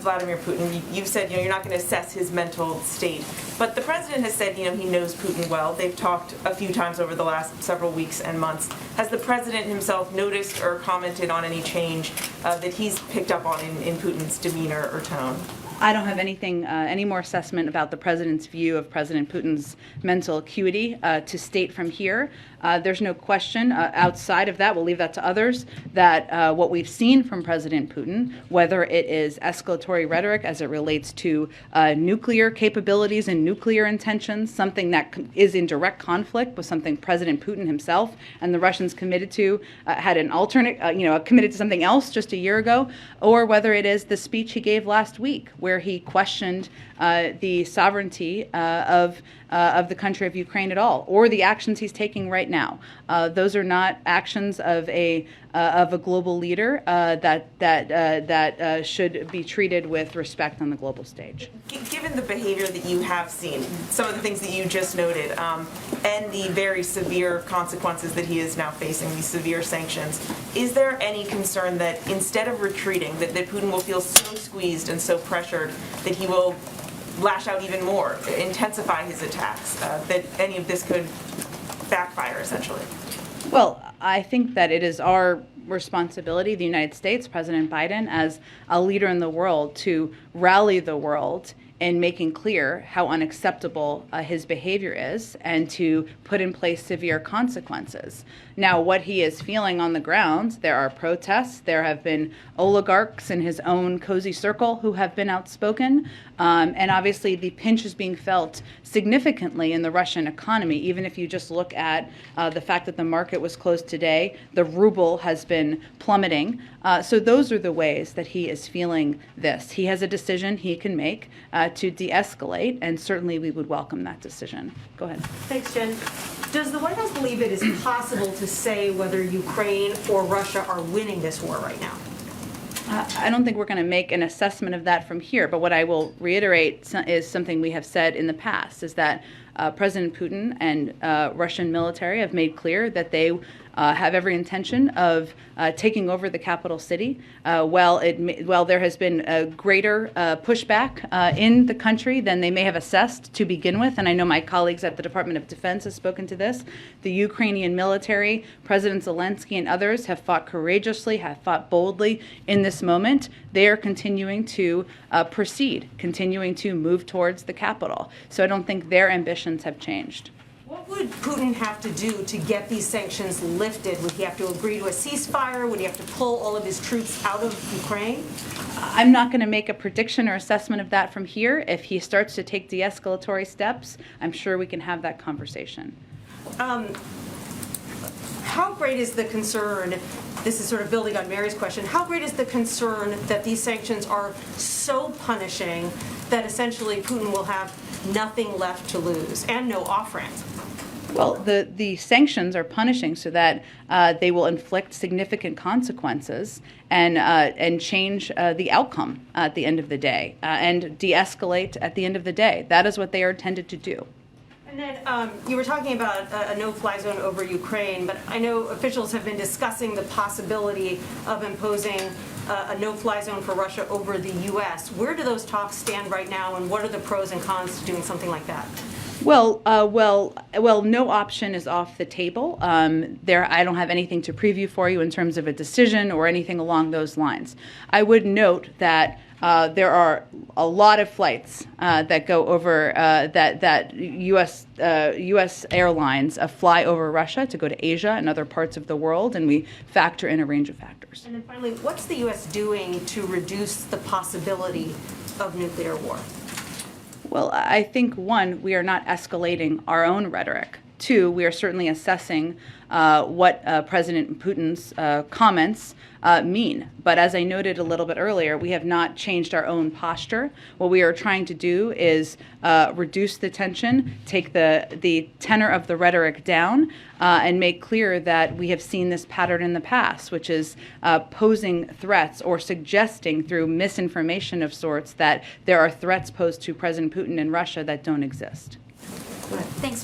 Vladimir Putin. You've said, you're not going to assess his mental state. But the president has said, he knows Putin well. They've talked a few times over the last several weeks and months. Has the president himself noticed or commented on any change that he's picked up on in Putin's demeanor or tone? I don't have anything, any more assessment about the president's view of President Putin's mental acuity to state from here. There's no question outside of that, we'll leave that to others, that what we've seen from President Putin, whether it is escalatory rhetoric as it relates to nuclear capabilities and nuclear intentions, something that is in direct conflict with something President Putin himself and the Russians committed to, had an alternate, committed to something else just a year ago, or whether it is the speech he gave last week, where he questioned the sovereignty of the country of Ukraine at all, or the actions he's taking right now. Those are not actions of a global leader that should be treated with respect on the global stage. Given the behavior that you have seen, some of the things that you just noted, and the very severe consequences that he is now facing, these severe sanctions, is there any concern that instead of retreating, that Putin will feel so squeezed and so pressured that he will lash out even more, intensify his attacks, that any of this could backfire, essentially? Well, I think that it is our responsibility, the United States, President Biden, as a leader in the world, to rally the world in making clear how unacceptable his behavior is and to put in place severe consequences. Now, what he is feeling on the ground, there are protests. There have been oligarchs in his own cozy circle who have been outspoken. And obviously, the pinch is being felt significantly in the Russian economy. Even if you just look at the fact that the market was closed today, the ruble has been plummeting. So those are the ways that he is feeling this. He has a decision he can make to de-escalate, and certainly we would welcome that decision. Go ahead. Thanks, Jen. Does the White House believe it is possible to say whether Ukraine or Russia are winning this war right now? I don't think we're going to make an assessment of that from here, but what I will reiterate is something we have said in the past, is that President Putin and Russian military have made clear that they have every intention of taking over the capital city. While there has been a greater pushback in the country than they may have assessed to begin with, and I know my colleagues at the Department of Defense have spoken to this, the Ukrainian military, President Zelensky and others have fought courageously, have fought boldly in this moment. They are continuing to proceed, continuing to move towards the capital. So I don't think their ambitions have changed. What would Putin have to do to get these sanctions lifted? Would he have to agree to a ceasefire? Would he have to pull all of his troops out of Ukraine? I'm not going to make a prediction or assessment of that from here. If he starts to take de-escalatory steps, I'm sure we can have that conversation. How great is the concern, this is sort of building on Mary's question, how great is the concern that these sanctions are so punishing that essentially Putin will have nothing left to lose and no off-ramp? Well, the sanctions are punishing so that they will inflict significant consequences and change the outcome at the end of the day and de-escalate at the end of the day. That is what they are intended to do. And then you were talking about a no-fly zone over Ukraine, but I know officials have been discussing the possibility of imposing a no-fly zone for Russia over the U.S. Where do those talks stand right now, and what are the pros and cons to doing something like that? Well, no option is off the table. I don't have anything to preview for you in terms of a decision or anything along those lines. I would note that there are a lot of flights that go over that U.S. airlines fly over Russia to go to Asia and other parts of the world, and we factor in a range of factors. And then finally, what's the U.S. doing to reduce the possibility of nuclear war? Well, I think, one, we are not escalating our own rhetoric. Two, we are certainly assessing what President Putin's comments mean. But as I noted a little bit earlier, we have not changed our own posture. What we are trying to do is reduce the tension, take the tenor of the rhetoric down, and make clear that we have seen this pattern in the past, which is posing threats or suggesting through misinformation of sorts that there are threats posed to President Putin in Russia that don't exist. Thanks.